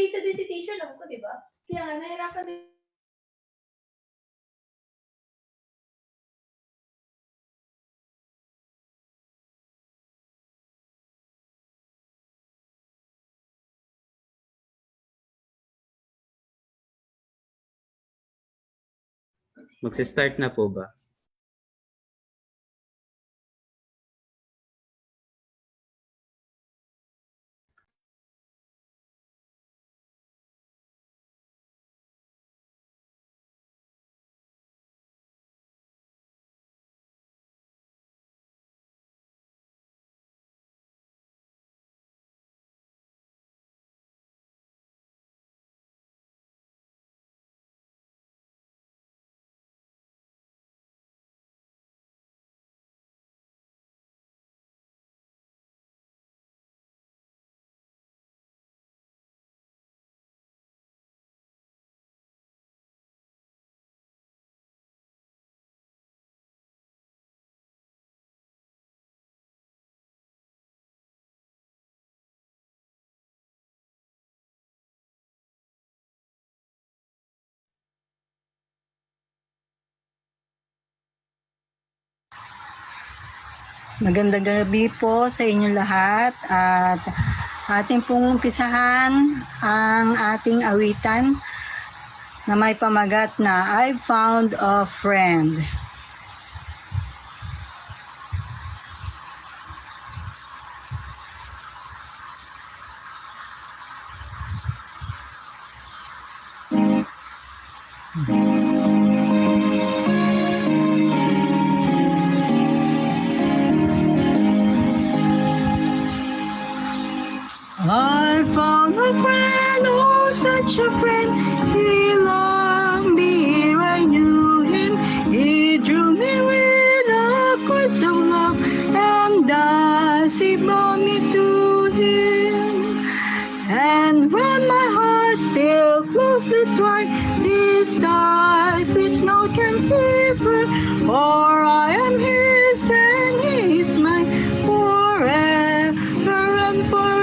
data dissertation lang ko, di ba? Kaya nga, nahirapan din. Magsi-start na po ba? Magandang gabi po sa inyong lahat at ating pong umpisahan ang ating awitan na may pamagat na I Found a Friend. I found a friend, oh such a friend, he loved me ere I knew him, he drew me with a course of love, and thus he brought me to him, and round my heart still closely twined these ties which no can sever, for I am his and he is mine forever and forever.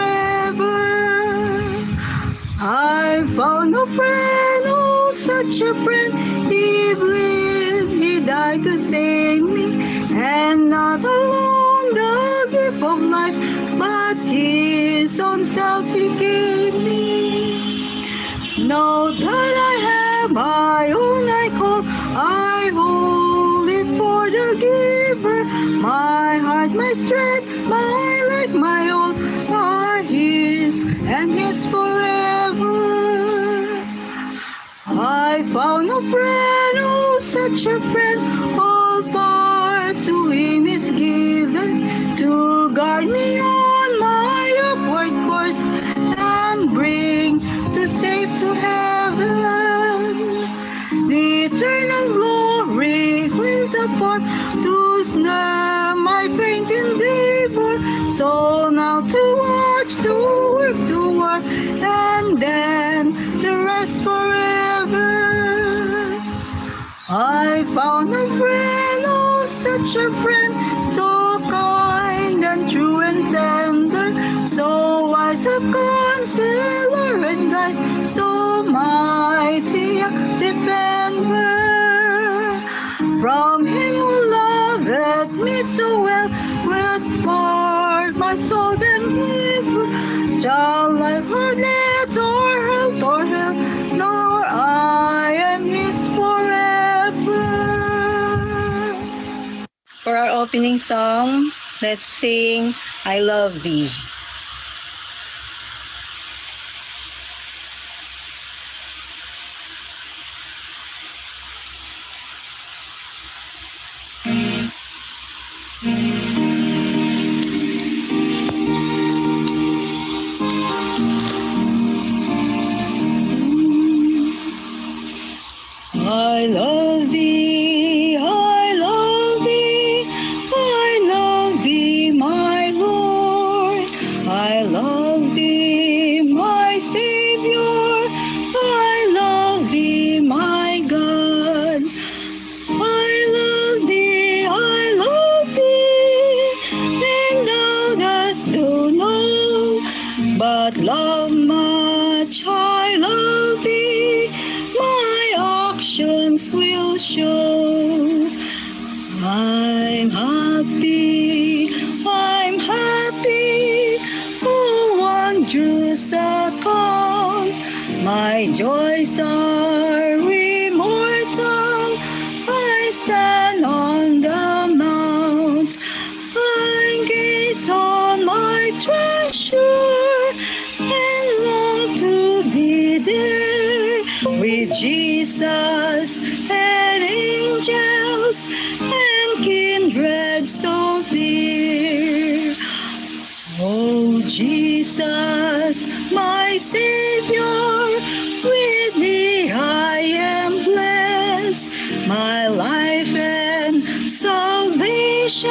I found a friend, oh such a friend, he bled, he died to save me, and not alone the gift of life, but his own self he gave me. Know that I have my own I call, I hold it for the giver, my heart, my strength, my life, my all are his, and his forever. I found a friend, oh such a friend, all part to him is given, to guard me on my upward course, and bring to safe to heaven. The eternal glory cleanse apart, to snare my faint endeavor, so now to watch, to work, and then to rest forever. I found a friend, oh such a friend, so kind and true and tender, so wise a counselor and guide, so mighty a defender. From him who loveth me so well, with part my soul and liver, shall life or death or health or hell, nor I am his forever. For our opening song, let's sing I Love Thee. I love thee, I love thee, I love thee, my Lord. Jesus, and angels, and kindred so dear. Oh Jesus, my Savior, with thee I am blessed. My life and salvation,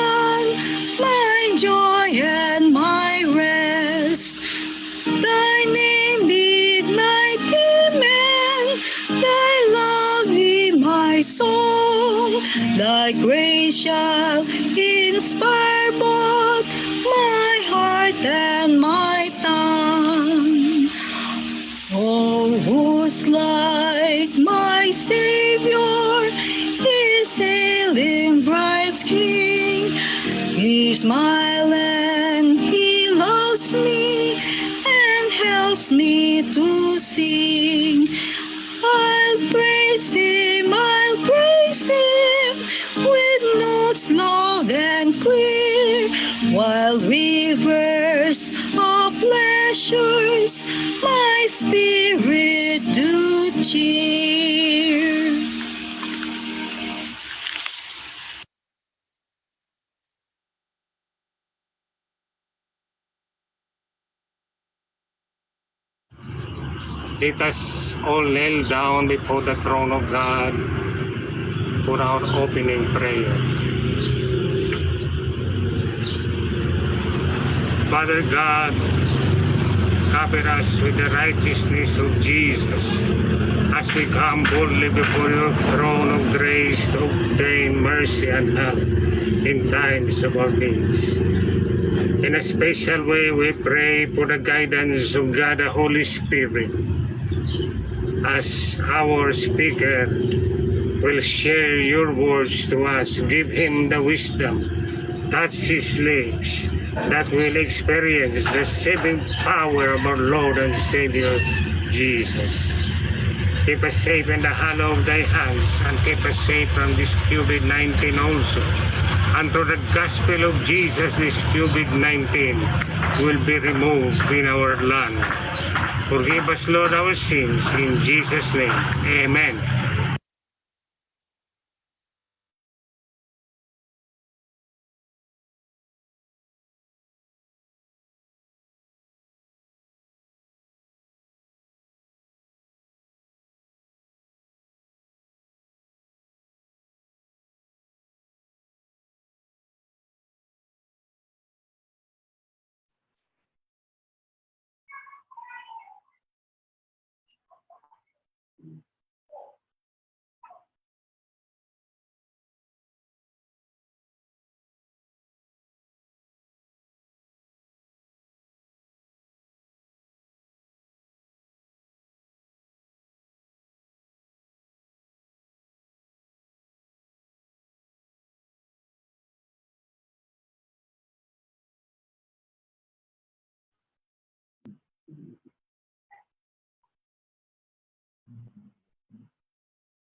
my joy and my rest. Thy name midnight amen, thy love be my song. Thy grace shall inspire both my heart and my tongue. Oh, who's like my Savior, His sailing bright King. He smiles and He loves me and helps me to sing. I'll praise Him with notes loud and clear, while rivers of pleasures my spirit do cheer. Let us all kneel down before the throne of God for our opening prayer. Father God, cover us with the righteousness of Jesus as we come boldly before your throne of grace to obtain mercy and help in times of our needs. In a special way, we pray for the guidance of God the Holy Spirit as our speaker will share your words to us. Give him the wisdom, touch his lips, that will experience the saving power of our Lord and Savior Jesus. Keep us safe in the hollow of thy hands, and keep us safe from this COVID-19 also. And through the gospel of Jesus, this COVID-19 will be removed in our land. Forgive us, Lord, our sins. In Jesus' name, amen.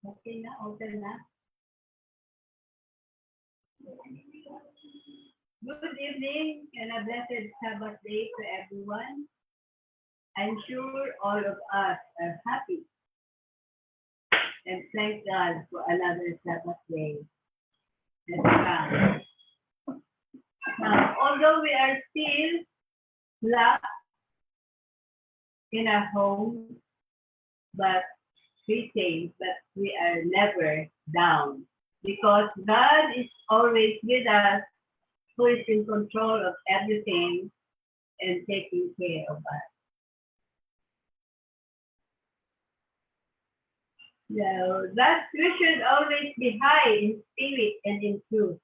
Okay na, open na. Good evening and a blessed Sabbath day to everyone. I'm sure all of us are happy and thank God for another Sabbath day. Now, although we are still locked in our home, but we say that we are never down because God is always with us, who is in control of everything and taking care of us. So thus we should always be high in spirit and in truth,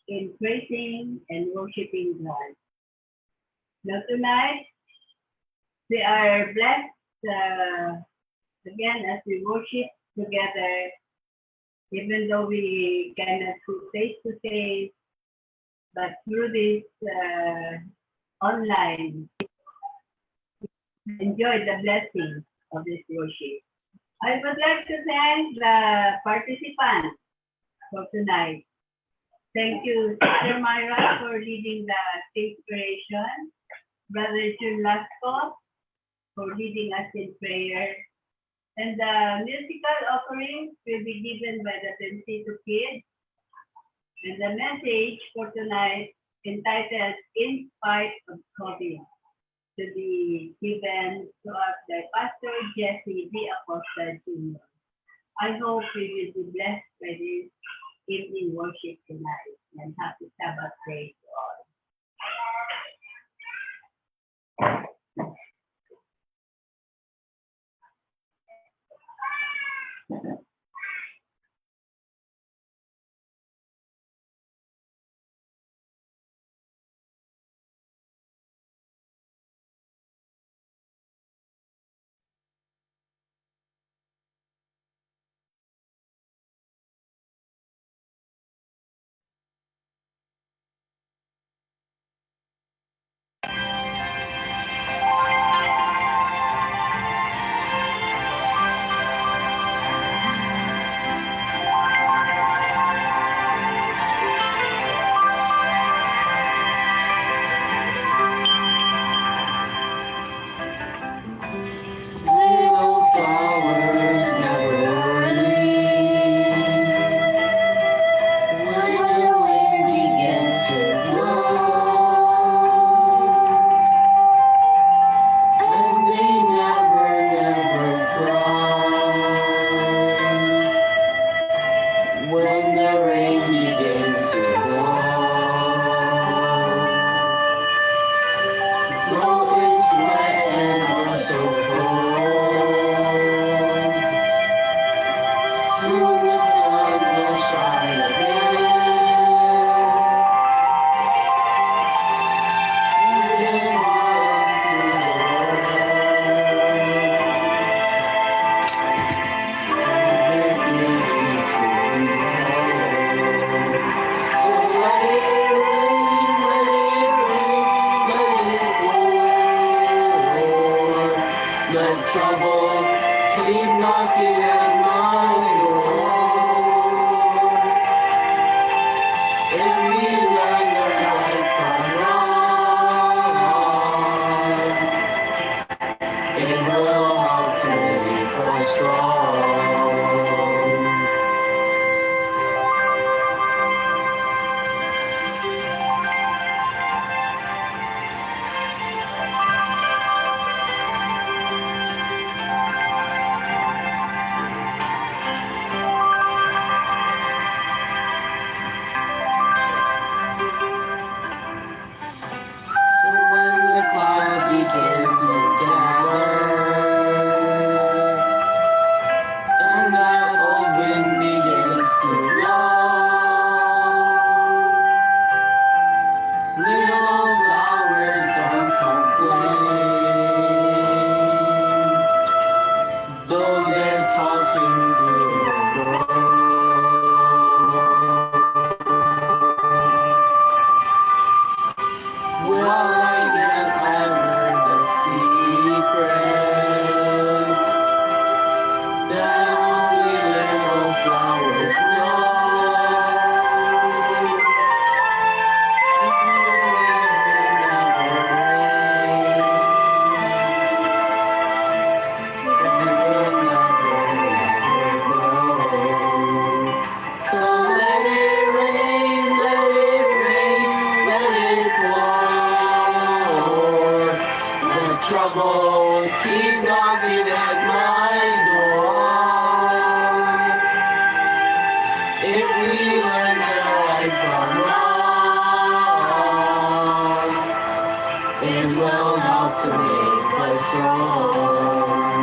in praising and worshiping God. Now tonight, we are blessed again as we worship together, even though we cannot go face to face, but through this online, enjoy the blessing of this worship. I would like to thank the participants for tonight. Thank you, Sister Myra, for leading the inspiration. Brother Jun Lasco for leading us in prayer. And the musical offerings will be given by the Bensito Kids. And the message for tonight entitled In Spite of COVID to be given to us by Pastor Jesse B. Acosta Jr. I hope we will be blessed by this evening worship tonight, and happy Sabbath day to all. Little flowers never worry when the wind begins to blow, and they never, never cry when the rain begins to fall. Though it's wet and also cold, soon the sun will shine again. And give life to the world. And it needs to be held. So let it rain, let it pour. Let trouble keep knocking at my door. If we learn the right from wrong, it will help to make us strong. So when the clouds begin to gather, and that old wind begins to blow, little flowers don't complain, though they're tossing to and fro. Well, I guess I learned the secret that only little flowers know. It will never rain, and it will never grow. So let it rain, let it rain, let it pour. Let trouble keep knocking at my door. If we learn the right from wrong, it will help to make us strong.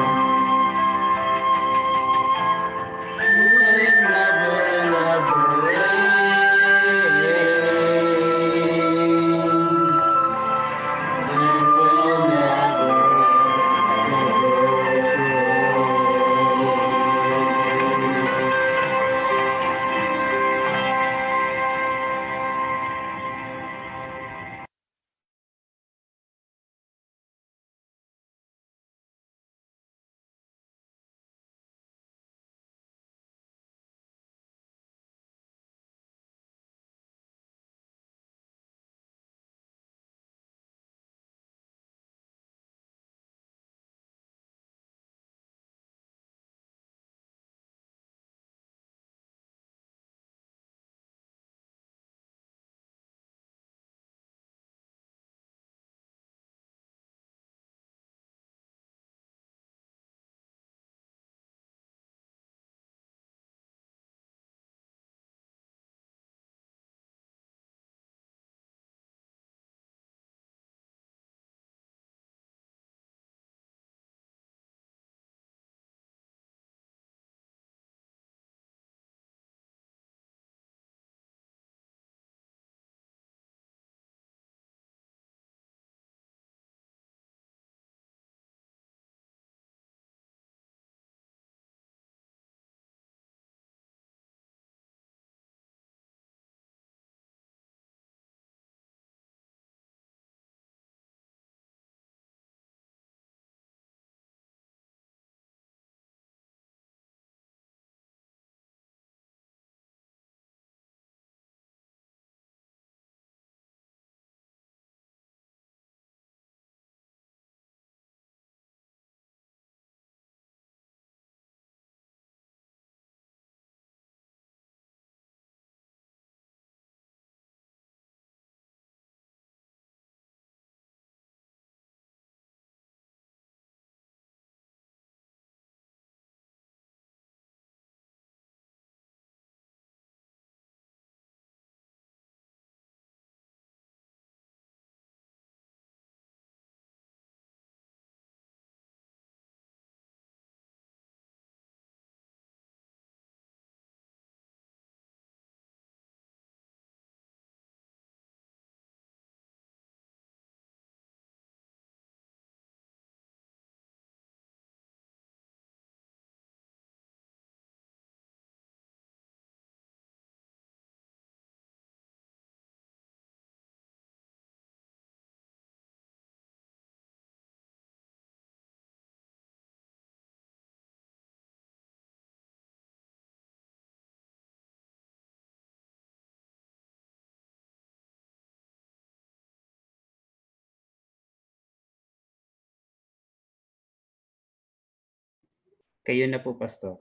Kayo na po, Pastor.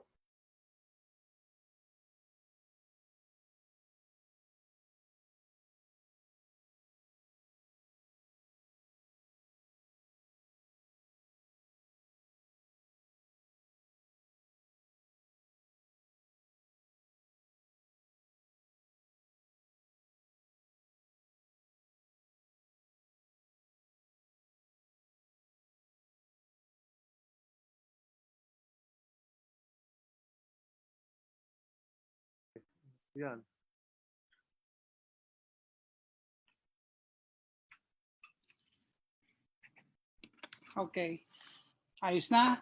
Yan. Okay. Ayos na?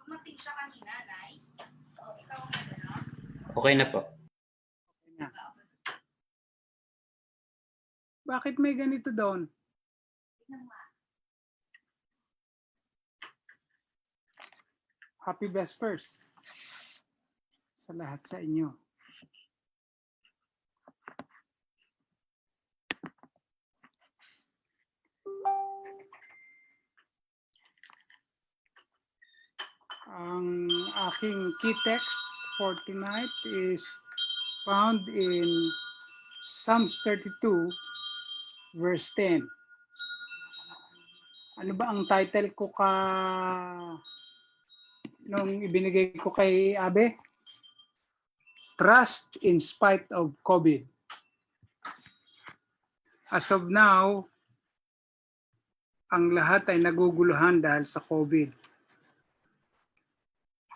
Dumating siya kanina, Nay. O, ikaw ang gano'n. Okay na po. Okay na. Bakit may ganito doon? Happy Vespers sa lahat sa inyo. Ang aking key text for tonight is found in Psalms 32 verse 10. Ano ba ang title ko nung ibinigay ko kay Abe? Trust in spite of COVID. As of now, ang lahat ay naguguluhan dahil sa COVID.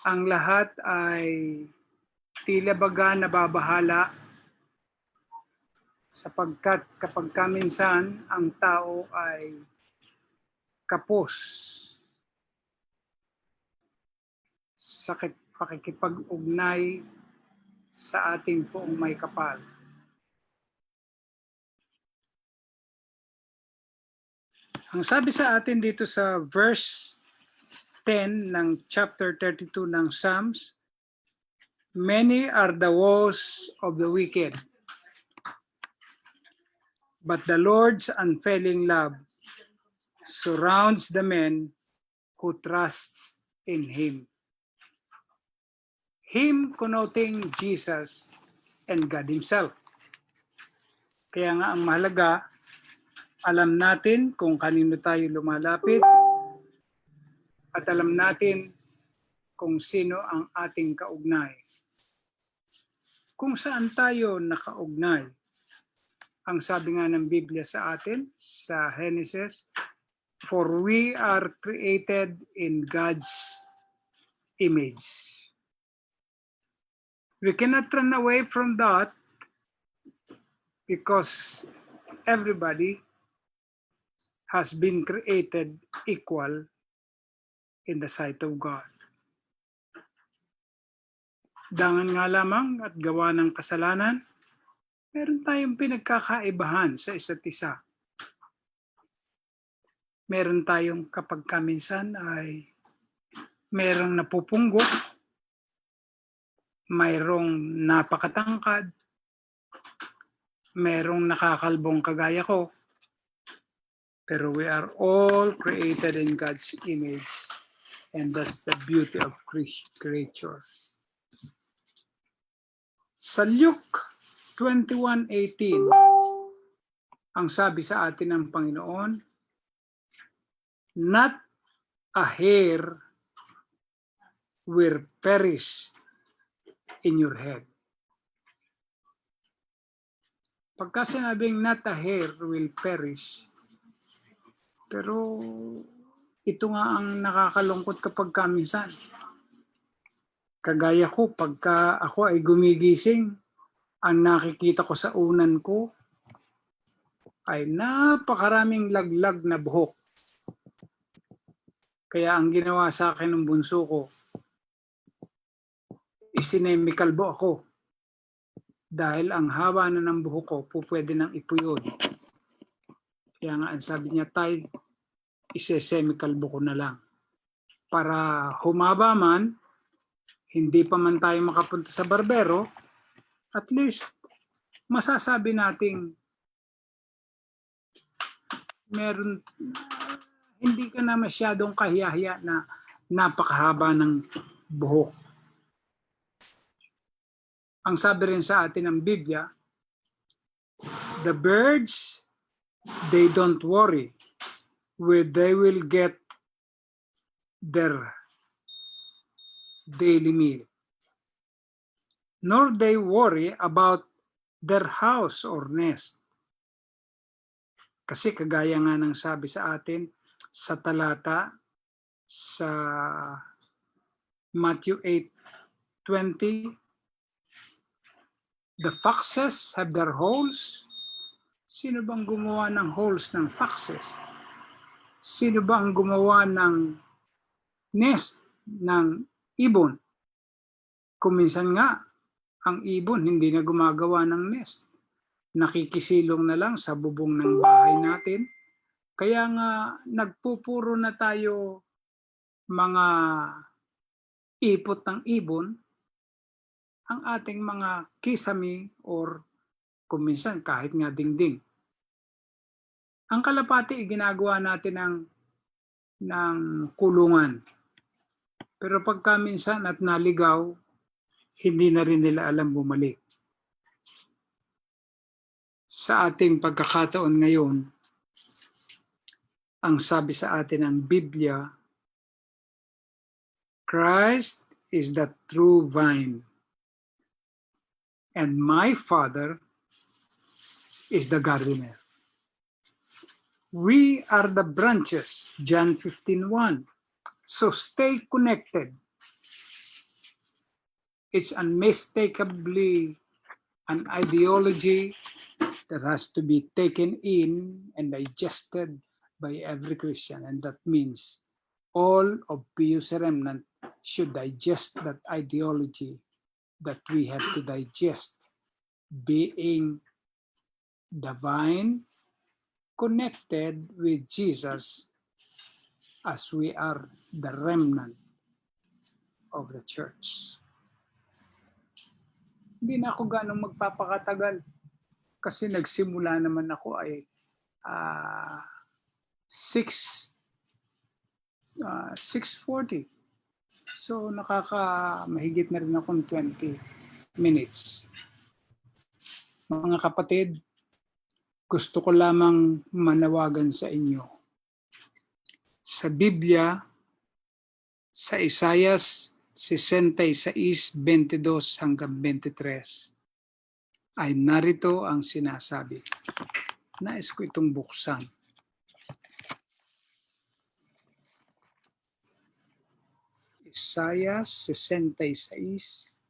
Ang lahat ay tila baga nababahala sapagkat kapag minsan ang tao ay kapos sa pakikipag-ugnay sa ating poong may kapal. Ang sabi sa atin dito sa verse 10 ng chapter 32 ng Psalms, many are the woes of the wicked, but the Lord's unfailing love surrounds the men who trusts in Him. Him connoting Jesus and God Himself. Kaya nga ang mahalaga, alam natin kung kanino tayo lumalapit at alam natin kung sino ang ating kaugnay. Kung saan tayo nakaugnay. Ang sabi nga ng Biblia sa atin, sa Genesis, for we are created in God's image. We cannot run away from that because everybody has been created equal in the sight of God. Dangan nga lamang at gawa ng kasalanan, meron tayong pinagkakaibahan sa isa't isa. Meron tayong kapag kaminsan ay merong napupunggo, mayroong napakatangkad, merong nakakalbong kagaya ko, pero we are all created in God's image. And that's the beauty of creature. Sa Luke 21:18, ang sabi sa atin ng Panginoon, not a hair will perish in your head. Pagka sinabing not a hair will perish, pero ito nga ang nakakalungkot kapag minsan. Kagaya ko, pagka ako ay gumigising, ang nakikita ko sa unan ko ay napakaraming laglag na buhok. Kaya ang ginawa sa akin ng bunso ko, isinemicalbo ako. Dahil ang haba na ng buhok ko, pwede nang ipuyod. Kaya nga, ang sabi niya, tay, ise-semikalbo ko na lang. Para humaba man, hindi pa man tayo makapunta sa barbero, at least, masasabi nating meron, hindi ka na masyadong kahiyahiya na napakahaba ng buhok. Ang sabi rin sa atin ng Biblia, the birds, they don't worry where they will get their daily meal. Nor they worry about their house or nest. Kasi kagaya nga ng sabi sa atin sa talata sa Matthew 8:20, the foxes have their holes. Sino bang gumawa ng holes ng foxes? Sino ba ang gumawa ng nest ng ibon? Kung minsan nga, ang ibon hindi na gumagawa ng nest. Nakikisilong na lang sa bubong ng bahay natin. Kaya nga nagpupuro na tayo mga ipot ng ibon, ang ating mga kisame or kung minsan kahit nga dingding. Ang kalapati ginagawa natin ng kulungan. Pero pagka minsan at naligaw, hindi na rin nila alam bumalik. Sa ating pagkakataon ngayon, ang sabi sa atin ng Biblia, Christ is the true vine, and my Father is the gardener. We are the branches, John 15:1. So stay connected. It's unmistakably an ideology that has to be taken in and digested by every Christian. And that means all of Pius Remnant should digest that ideology that we have to digest, being divine, connected with Jesus as we are the remnant of the church. Hindi na ako ganong magpapakatagal kasi nagsimula naman ako ay 6:40. So mahigit na rin akong 20 minutes. Mga kapatid, gusto ko lamang manawagan sa inyo. Sa Biblia, sa Isaias 66:22 hanggang 23, ay narito ang sinasabi. Nais ko itong buksan. Isaiah 66,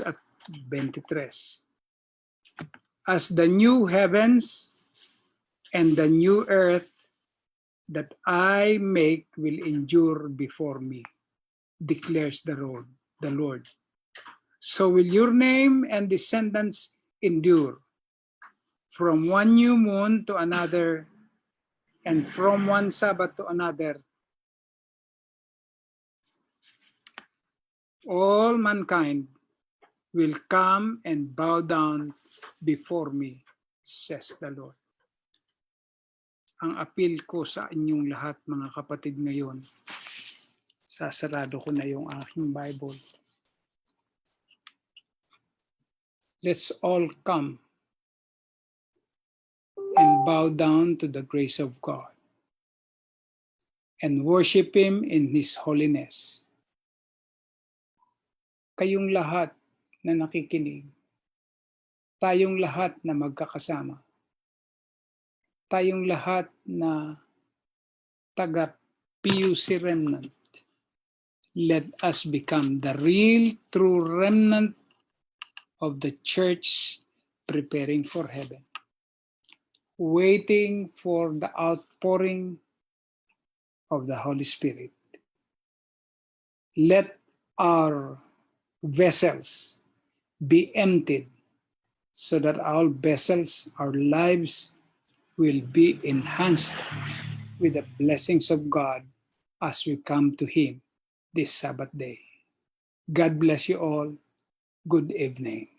at 23. As the new heavens and the new earth that I make will endure before me, declares the Lord. So will your name and descendants endure, from one new moon to another, and from one Sabbath to another. All mankind will come and bow down before me, says the Lord. Ang appeal ko sa inyong lahat, mga kapatid, ngayon, sasarado ko na yung aking Bible. Let's all come and bow down to the grace of God and worship Him in His holiness. Kayong lahat na nakikinig, tayong lahat na magkakasama, tayong lahat na taga-PUC Remnant, let us become the real, true remnant of the church preparing for heaven, waiting for the outpouring of the Holy Spirit. Let our vessels be emptied so that our vessels, our lives will be enhanced with the blessings of God as we come to Him this Sabbath day. God bless you all. Good evening.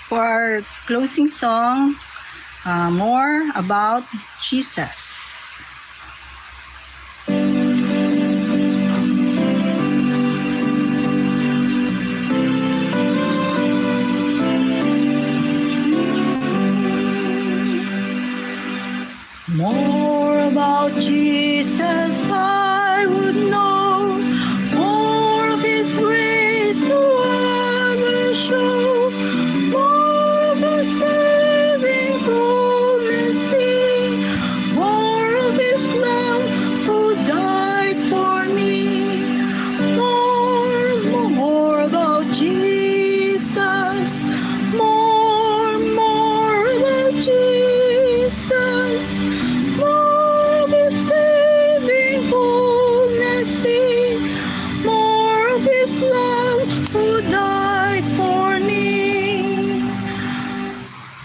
For our closing song, More About Jesus. More about Jesus I would know, more of His grace to others show, more of His saving fullness see, more of His love who died for me, more about Jesus, more about Jesus. More of His saving fullness see, more of His love who died for me.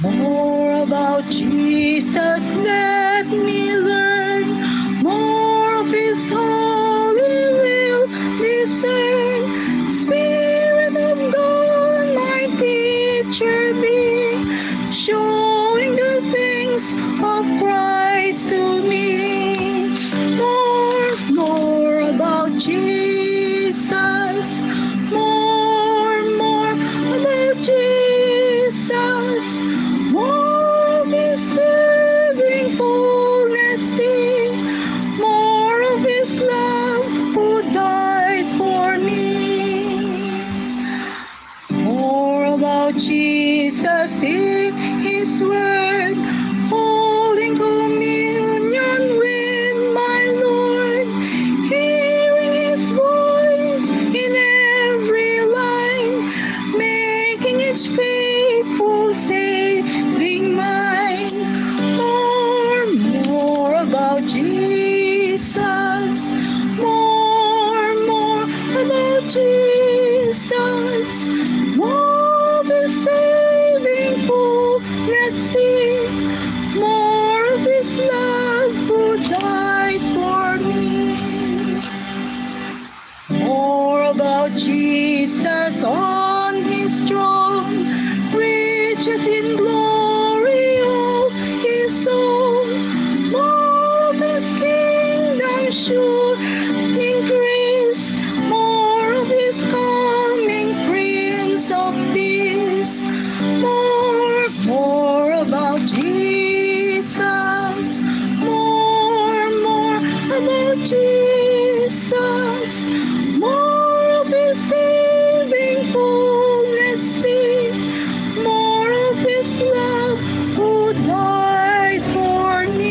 More about Jesus let me learn, more of His holy will discern. Spirit of God, my teacher be, showing the things of Christ to me. More about Jesus, more about Jesus, more of His saving fullness see, more of His love who died for me. More about Jesus in His word, holding communion with my Lord, hearing His voice in every line, making each faithful saving mine. More about Jesus, more about Jesus, more of His saving fullness see, more of His love who died for me. More about Jesus on His throne, riches in glory all His own, more of His kingdom sure increase, more of His coming Prince of Peace. More about Jesus, more about Jesus, more of His saving fullness see, more of His love who died for me.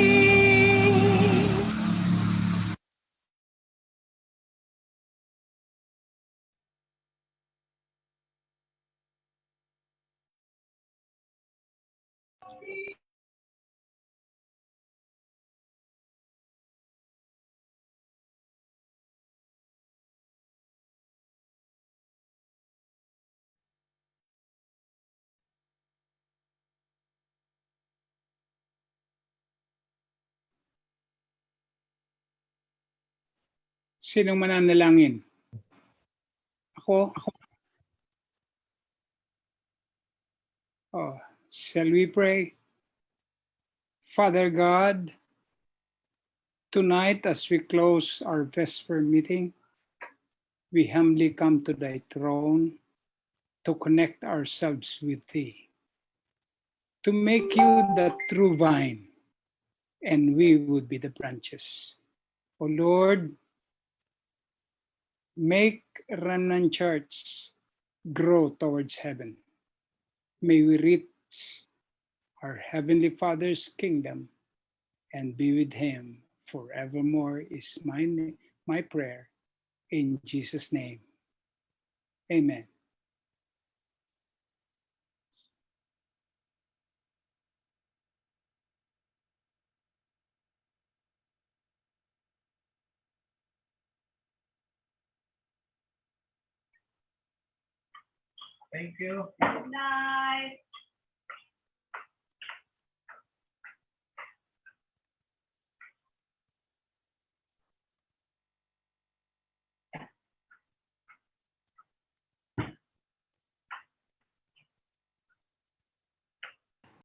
Sinong mananalangin? Ako? Oh, shall we pray? Father God, tonight as we close our Vesper meeting, we humbly come to Thy throne to connect ourselves with Thee, to make You the true vine, and we would be the branches. O Lord, make Remnant Church grow towards heaven. May we reach our Heavenly Father's kingdom and be with Him forevermore is my prayer. In Jesus' name, amen. Thank you. Good night.